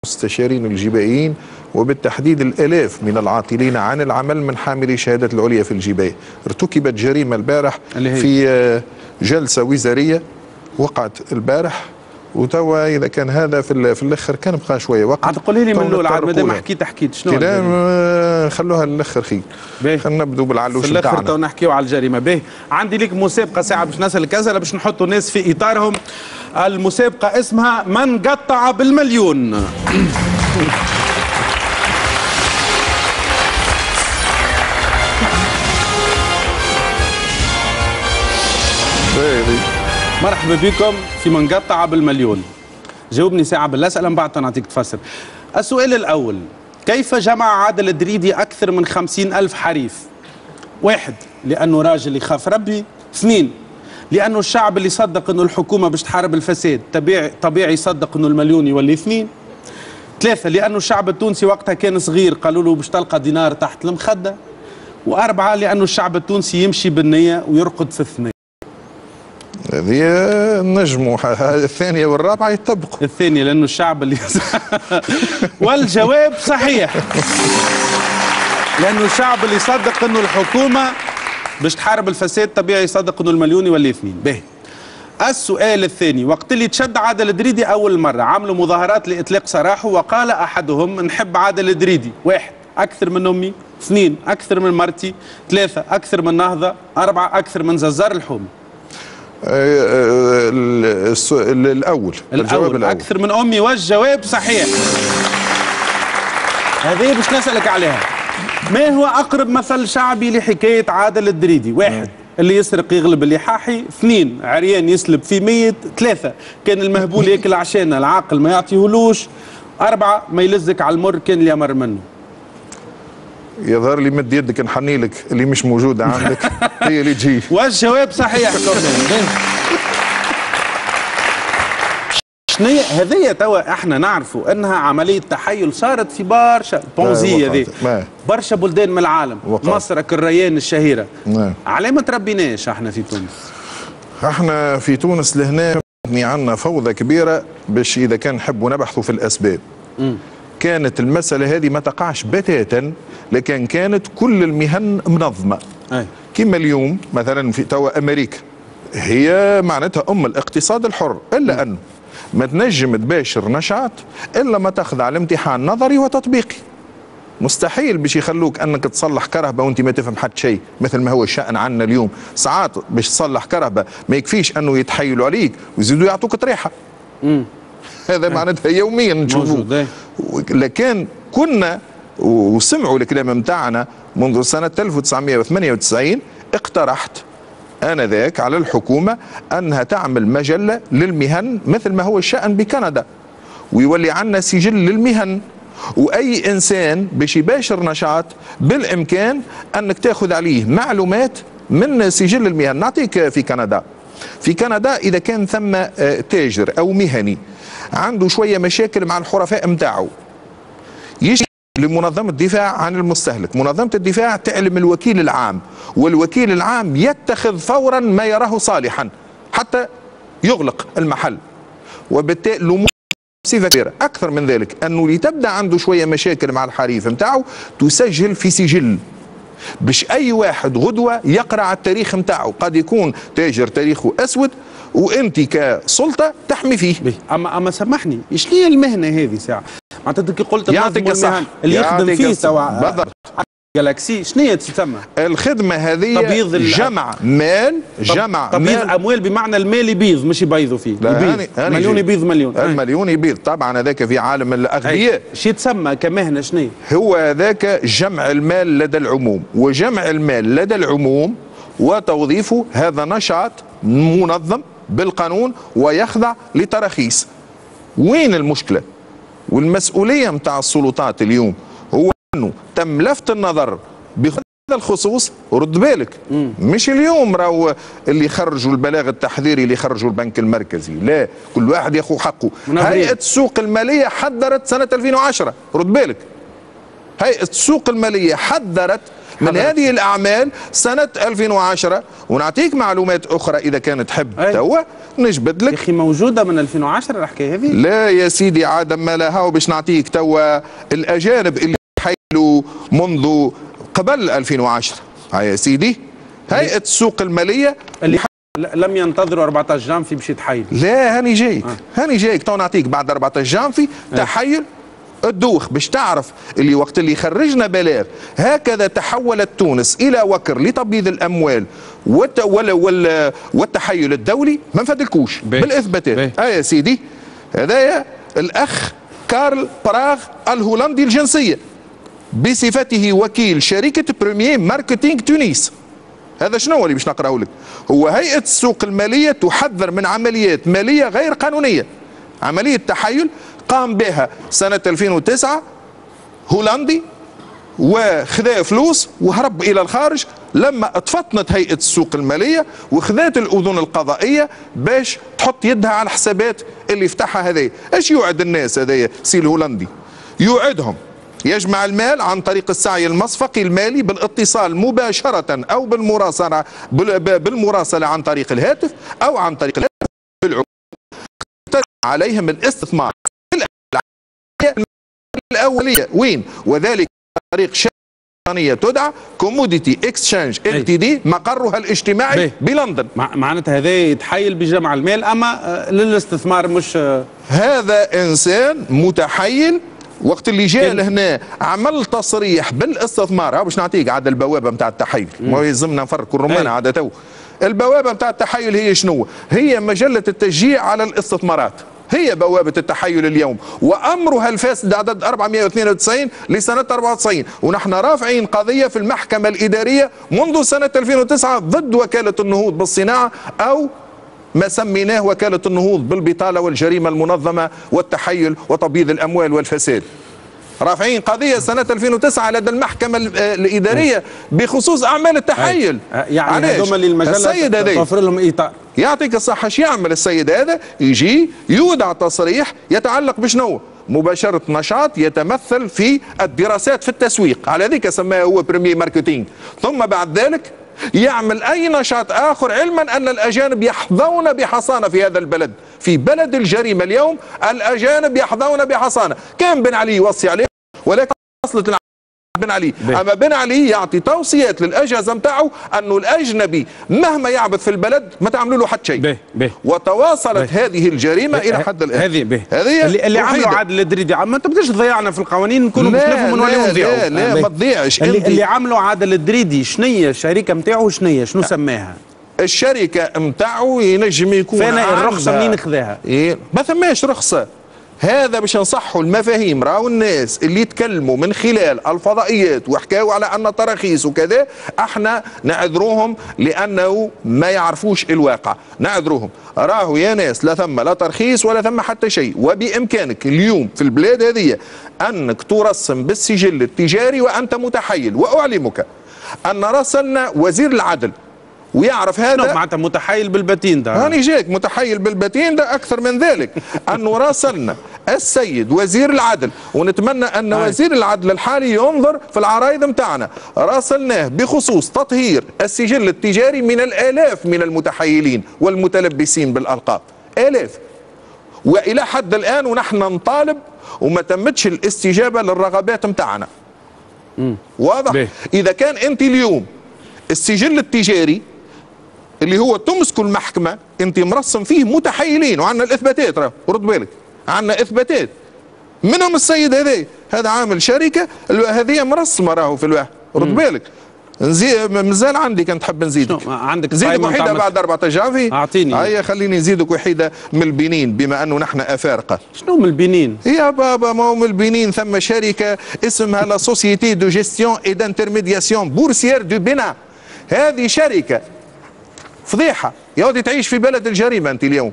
المستشارين الجبائيين وبالتحديد الآلاف من العاطلين عن العمل من حاملي الشهادة العليا في الجباية. ارتكبت جريمة البارح في جلسة وزارية وقعت البارح، وتوا اذا كان هذا في الاخر كان بقى شويه وقت. عاد قولي لي من الاول عاد مادام حكيت شنو خلوها للاخر خير. خلينا نبدو بالعلوش بتاعنا في الاخر تو نحكيو على الجريمه. باهي عندي لك مسابقه ساعه باش نسالك اسئله باش نحطوا الناس في اطارهم. المسابقه اسمها من قطع بالمليون. مرحبا بكم في من قطع بالمليون. جاوبني ساعة بالأسئلة من بعد نعطيك تفسر. السؤال الأول: كيف جمع عادل الدريدي أكثر من 50,000 حريف؟ 1. لأنه راجل يخاف ربي. 2. لأنه الشعب اللي صدق أنه الحكومة باش تحارب الفساد طبيعي يصدق أنه المليون يولي 2. 3. لأنه الشعب التونسي وقتها كان صغير قالوا له باش تلقى دينار تحت المخدة. 4. لأنه الشعب التونسي يمشي بالنية ويرقد في الثنية. هذه نجموا الثانية والرابعة يطبقوا. الثانية لأنه الشعب اللي والجواب صحيح. لأنه الشعب اللي يصدق أنه الحكومة باش تحارب الفساد طبيعي يصدق أنه المليون يولي 2. باهي. السؤال الثاني: وقت اللي تشد عادل الدريدي أول مرة عملوا مظاهرات لإطلاق سراحه، وقال أحدهم نحب عادل الدريدي. 1. أكثر من أمي. 2. أكثر من مرتي. 3. أكثر من نهضة. 4. أكثر من ززار الحومي. الأول. الجواب الأول أكثر من أمي، والجواب صحيح. هذه باش نسألك عليها. ما هو أقرب مثل شعبي لحكاية عادل الدريدي؟ 1. اللي يسرق يغلب اللحاحي. 2. عريان يسلب في ميت. 3. كان المهبول ياكل عشانه العاقل ما يعطيهولوش. 4. ما يلزك على المر كان اللي يمر منه. يظهر لي مد يدك نحني لك اللي مش موجوده عندك هي اللي تجي. والجواب صحيح. شنو هذيا توا احنا نعرفوا انها عمليه تحيل صارت في برشا بونزي هذه برشا بلدان من العالم. مصر الريان الشهيره. على ما تربيناش احنا في تونس. احنا في تونس لهنا عندنا فوضى كبيره باش اذا كان نحبوا نبحثوا في الاسباب. كانت المسألة هذه ما تقعش بتاتا، لكن كانت كل المهن منظمة. كما اليوم مثلا في توا أمريكا هي معناتها الاقتصاد الحر، إلا أنه ما تنجم تباشر نشاط إلا ما تخضع لامتحان نظري وتطبيقي. مستحيل باش يخلوك أنك تصلح كهرباء وأنت ما تفهم حتى شيء، مثل ما هو الشأن عندنا اليوم. ساعات باش تصلح كهرباء ما يكفيش أنه يتحايلوا عليك ويزيدوا يعطوك طريحة. هذا معناتها يوميا نشوفوه. لكن كنا وسمعوا الكلام متاعنا منذ سنة 1998. اقترحت آنذاك على الحكومة أنها تعمل مجلة للمهن مثل ما هو الشأن بكندا، ويولي عنا سجل للمهن، وأي إنسان باش يباشر نشاط بالإمكان أنك تأخذ عليه معلومات من سجل المهن. نعطيك في كندا إذا كان ثم تاجر أو مهني عنده شوية مشاكل مع الحرفاء متاعه، يجي لمنظمة الدفاع عن المستهلك. منظمة الدفاع تعلم الوكيل العام، والوكيل العام يتخذ فورا ما يراه صالحا حتى يغلق المحل. وبالتالي الأمور كبيرة. أكثر من ذلك أنه لتبدأ عنده شوية مشاكل مع الحريف متاعه تسجل في سجل، باش أي واحد غدوة يقرأ التاريخ متاعه. قد يكون تاجر تاريخه أسود وأنت كسلطة تحمي فيه. أما سامحني، شنو هي المهنة هذه ساعة؟ معناتها كي قلت يعطيك الصح اللي يخدم فيه توا بالضبط جالاكسي، شنو هي تسمى؟ الخدمة هذه جمع مال، تبييض أموال، بمعنى المال يبيض مش يبيضوا فيه. يبيض مليون يبيض مليون. المليون يبيض طبعا. هذاك في عالم الأغبياء. شو تسمى كمهنة؟ شنو هو ذاك؟ جمع المال لدى العموم، وجمع المال لدى العموم وتوظيفه هذا نشاط منظم بالقانون ويخضع لتراخيص. وين المشكلة؟ والمسؤولية متاع السلطات اليوم هو أنه تم لفت النظر بهذا الخصوص. ورد بالك مش اليوم راهو اللي يخرجوا البلاغ التحذيري اللي يخرجوا البنك المركزي، لا، كل واحد ياخذ حقه. هيئة السوق المالية حذرت سنة 2010. رد بالك، هيئة السوق المالية حذرت من هذه الأعمال سنة 2010. ونعطيك معلومات أخرى إذا كانت تحب توا نجبد لك. يا أخي موجودة من 2010 الحكاية هذه؟ لا يا سيدي عادم ما لها، وباش نعطيك توا الأجانب اللي حيلوا منذ قبل 2010. هاي يا سيدي هيئة السوق المالية اللي لم ينتظروا 14 جانفي باش يتحايل. لا هاني جايك هاني جايك تو نعطيك بعد 14 جانفي تحيل الدوخ باش تعرف اللي وقت اللي خرجنا بلاغ هكذا تحولت تونس الى وكر لتبييض الاموال والتحيل الدولي. ما نفدلكوش بالاثباتات. يا سيدي هذايا الاخ كارل براغ الهولندي الجنسيه بصفته وكيل شركه بريمير ماركتينغ تونس. هذا شنو اللي باش نقراه لك؟ هو هيئة السوق المالية تحذر من عمليات مالية غير قانونية. عملية تحيل قام بها سنة 2009 هولندي وخذا فلوس وهرب إلى الخارج. لما اتفطنت هيئة السوق المالية وخذات الأذن القضائية باش تحط يدها على الحسابات اللي فتحها هذايا. ايش يوعد الناس هذايا سي الهولندي؟ يوعدهم يجمع المال عن طريق السعي المصفقي المالي بالاتصال مباشرة أو بالمراسلة عن طريق الهاتف أو عن طريق الهاتف عليهم الاستثمار الأولية. وين؟ وذلك عن طريق شركة تدعى كوموديتي اكسشينج ال دي مقرها الاجتماعي بلندن. معناتها هذا يتحيل بجمع المال أما للاستثمار مش. هذا إنسان متحيل وقت اللي جاء لهنا عمل تصريح بالاستثمار. باش نعطيك عاد البوابه نتاع التحيل، ما يلزمنا نفرق الرومانه عاد تو. البوابه نتاع التحيل هي شنو؟ هي مجله التشجيع على الاستثمارات، هي بوابه التحيل اليوم، وامرها الفاسد عدد 492 لسنه 94. ونحن رافعين قضيه في المحكمه الاداريه منذ سنه 2009 ضد وكاله النهوض بالصناعه او ما سميناه وكالة النهوض بالبطالة والجريمة المنظمة والتحيل وتبييض الأموال والفساد. رافعين قضية سنة 2009 لدى المحكمة الإدارية بخصوص أعمال التحيل. يعني هذوما اللي المجلة توفر لهم إيطار. يعطيك الصحة. ايش يعمل السيد هذا؟ يجي يودع تصريح يتعلق بشنو؟ مباشرة نشاط يتمثل في الدراسات في التسويق، على ذيك سماه هو بريمير ماركتينغ. ثم بعد ذلك يعمل أي نشاط آخر علما أن الأجانب يحظون بحصانة في هذا البلد. في بلد الجريمة اليوم الأجانب يحظون بحصانة. كان بن علي يوصي عليه ولكن وصلت بن علي. أما بن علي يعطي توصيات للأجهزة نتاعو أنه الأجنبي مهما يعبث في البلد ما تعملوا له حتى شيء. وتواصلت هذه الجريمة إلى حد الآن. هذه اللي عملوا عادل الدريدي. ما تبداش تضيعنا في القوانين نكونوا مش نفهموا نوليو نضيعوا. لا ما تضيعش. اللي عملوا عادل الدريدي شنية الشركة نتاعو شنو سماها؟ الشركة نتاعو ينجم يكون فانا الرخصة منين خذاها؟ ما ثماش رخصة. هذا باش نصحوا المفاهيم. راهو الناس اللي يتكلموا من خلال الفضائيات وحكاوا على ان تراخيص وكذا احنا نعذروهم لانه ما يعرفوش الواقع. نعذروهم. راهو يا ناس لا ثم لا ترخيص ولا ثم حتى شيء. وبامكانك اليوم في البلاد هذه انك ترسم بالسجل التجاري وانت متحيل. واعلمك ان راسلنا وزير العدل ويعرف هذا. معناتها متحيل بالبتين ده. هاني جاك متحيل بالبتين ده. اكثر من ذلك انه راسلنا السيد وزير العدل، ونتمنى ان وزير العدل الحالي ينظر في العرايض نتاعنا. راسلناه بخصوص تطهير السجل التجاري من الالاف من المتحيلين والمتلبسين بالالقاب. الاف. والى حد الان ونحن نطالب وما تمتش الاستجابه للرغبات نتاعنا. واضح؟ اذا كان انت اليوم السجل التجاري اللي هو تمسك المحكمة انت مرسم فيه متحيلين وعندنا الاثباتات. راه رد بالك عندنا اثباتات منهم السيد هذا عامل شركة هذه مرسمة راهو في الواحد. رد بالك مازال عندي كان تحب نزيدك. عندك نزيدك وحيدة بعد 14 جافي. اعطيني. هيا خليني نزيدك وحيدة من البنين بما انه نحن افارقة. شنو من البنين؟ يا بابا ما هو من البنين ثم شركة اسمها لا سوسيتي دو جيستيون اي دانترميدياسيون بورسيير دو بنا. هذه شركة فضيحة يا ودي تعيش في بلد الجريمة أنت اليوم.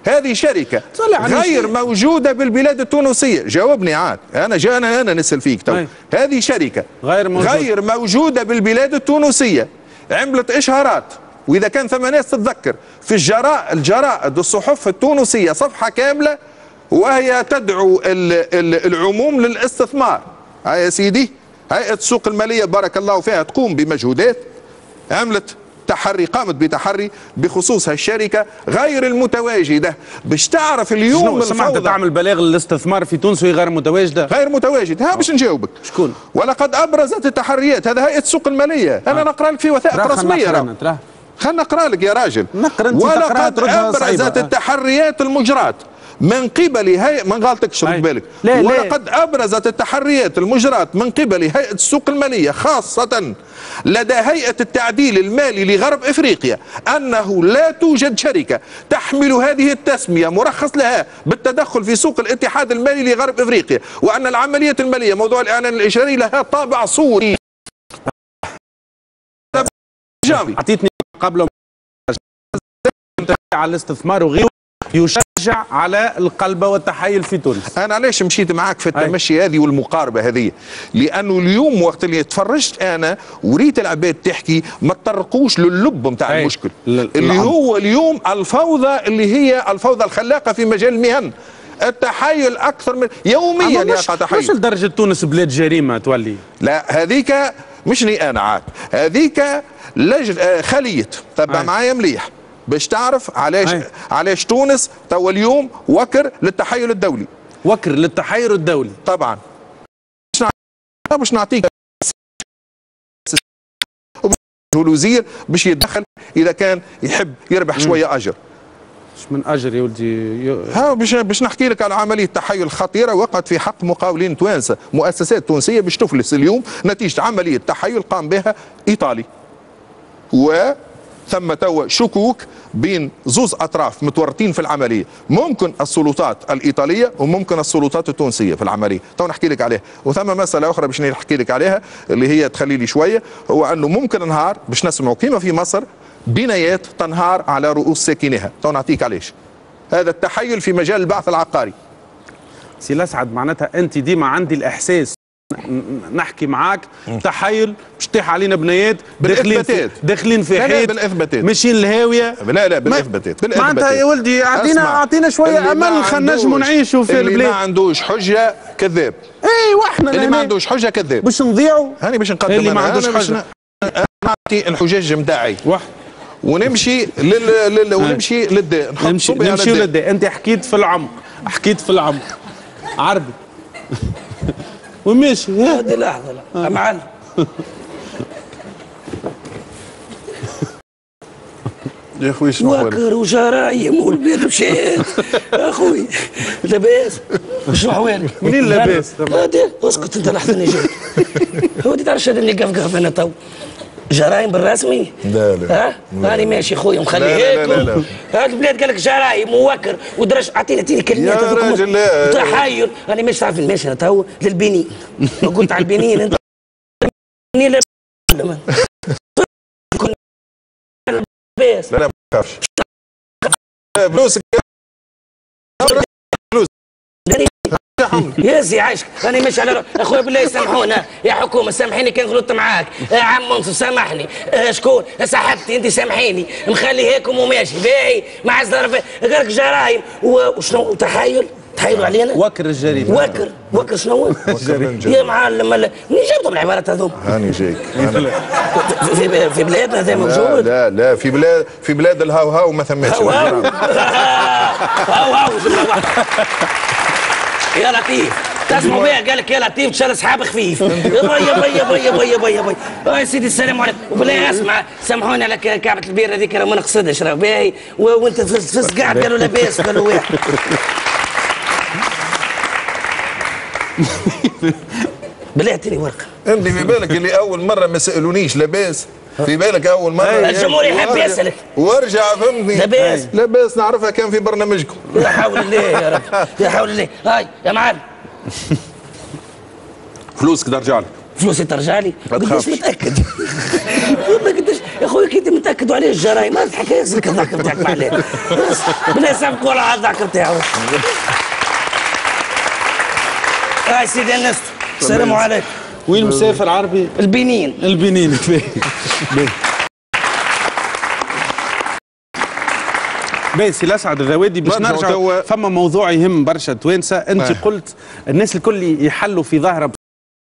هذه شركة غير موجودة بالبلاد التونسية. جاوبني عاد أنا نسأل فيك تو. هذه شركة غير موجودة بالبلاد التونسية. عملت إشهارات وإذا كان ثم ناس تتذكر في الجرائد الصحف التونسية صفحة كاملة وهي تدعو العموم للاستثمار. يا سيدي هيئة السوق المالية بارك الله فيها تقوم بمجهودات، عملت تحري، قامت بتحري بخصوص هالشركة غير المتواجدة باش تعرف اليوم سمعت تعمل بلاغ للاستثمار في تونس وهي غير متواجدة؟ غير متواجد. ها باش نجاوبك. شكون؟ ولقد أبرزت التحريات، هذا هيئة السوق المالية، أنا نقرأ لك في وثائق رسمية. خلنا نقرأ لك يا راجل. ولقد أبرزت التحريات المجرات من قبل هيئة، ما قالتكش رد بالك، ولقد أبرزت التحريات المجراة من قبل هيئة السوق المالية خاصة لدى هيئة التعديل المالي لغرب إفريقيا أنه لا توجد شركة تحمل هذه التسمية مرخص لها بالتدخل في سوق الاتحاد المالي لغرب إفريقيا، وأن العملية المالية موضوع الإعلان الإشاري لها طابع صوري. أعطيتني قبل على الاستثمار وغيره يشجع على القلب والتحايل في تونس. انا علاش مشيت معاك في التمشي هذه والمقاربه هذه؟ لانه اليوم وقت اللي تفرجت انا وريت العباد تحكي ما تطرقوش للب نتاع المشكل اللي هو اليوم الفوضى، اللي هي الفوضى الخلاقه في مجال المهن، التحايل اكثر من يوميا يقع تحايل. مش لدرجه تونس بلاد جريمه تولي، لا هذيك مشني انا عاد، هذيك خليه تبع معايا مليح باش تعرف علاش تونس توا اليوم وكر للتحايل الدولي. وكر للتحايل الدولي طبعا. باش نعطيك الوزير باش يتدخل اذا كان يحب يربح شويه اجر. مش من اجر يا ولدي ها باش نحكي لك على عمليه تحايل خطيره وقعت في حق مقاولين توانسه، مؤسسات تونسيه باش تفلس اليوم نتيجه عمليه تحايل قام بها ايطالي. ثم توا شكوك بين زوز اطراف متورطين في العمليه، ممكن السلطات الايطاليه وممكن السلطات التونسيه في العمليه، تو نحكي لك عليها. وثم مساله اخرى باش نحكي لك عليها اللي هي تخلي لي شويه، هو انه ممكن نهار باش نسمعوا كيما في مصر بنايات تنهار على رؤوس ساكنها، تو نعطيك علاش. هذا التحيل في مجال البعث العقاري. سي الاسعد معناتها انت ديما عندي الاحساس نحكي معاك تحايل باش تطيح علينا بنايات داخلين في حيط بالاثباتات ماشيين الهاويه. لا بالاثباتات معناتها يا ولدي اعطينا شويه امل خلينا نجموا نعيشوا في البلاد. اللي ما عندوش حجه كذاب. اي واحنا اللي ما عندوش حجه كذاب باش نضيعوا. هاني باش نقدم اللي ما عندوش حجه نعطي الحجاج نتاعي ونمشي ونمشي للداء، نمشي للداء. انت حكيت في العمق عربي وماشي. هذه لحظة لا معلم. يا اخوي شنو وكر وجرايم والبيت مشيت اخوي لاباس شنو احوالك؟ منين لاباس؟ هادي اسكت انت لحظة انا جيت. هو دي تعرفش هذا اللي قفقف انا تو جرايم بالرسمي؟ لا ها؟ هاني ماشي خويا مخلي هيك. هذا البلاد قال لك جرايم ووكر ودرج. اعطيني كلمات يا راجل تحايل. انا ماشي تعرف ماشي انا تو للبنين. قلت على البنين انت لا لا ما تخافش فلوسك يا سي عايشك. انا ماشي على اخويا بالله يسامحونا يا حكومه، سامحيني كان غلطت معاك. عم منصف سامحني. شكون صاحبتي انت سامحيني، مخلي هيكم وماشي باهي مع الزرف قال لك جرايم وشنو تحايل تحايلوا علينا. وكر الجريمه. وكر شنو يا معلم منين جبتوا العبارات هذوما؟ هاني جايك في بلادنا هذا موجود. لا في بلاد الهاو ما ثماش هاو يا لطيف تسمعوا بيها قال لك يا لطيف تشال اصحاب خفيف. بيا يا سيدي السلام عليكم. وبالله اسمع سامحوني على كعبه البيره هذيك ما نقصدش راه باهي وانت فز قاعد قالوا لاباس قالوا واحد. بالله اعطيني ورقه. انت في بالك اللي اول مره ما سالونيش لاباس؟ في بالك اول مره الجمهور يحب يسالك وارجع فهمتني. لاباس نعرفها كان في برنامجكم. لا حول الله يا رب لا حول الله. هاي يا معلم فلوسك ترجع لك. فلوسي ترجع لي؟ قداش متاكد؟ والله قداش يا خويا كي انت متاكد عليه الجرايم ما تحكي يسلك الضحك نتاعك عليه. بلا سامحك ولا على الضحك نتاعو. هاي سيدي الناس السلام عليكم. وين مسافر عربي؟ البنين. باهي سي الاسعد الذوادي باش نرجع فما موضوع يهم برشا توانسه. انت قلت الناس الكل يحلوا في ظاهره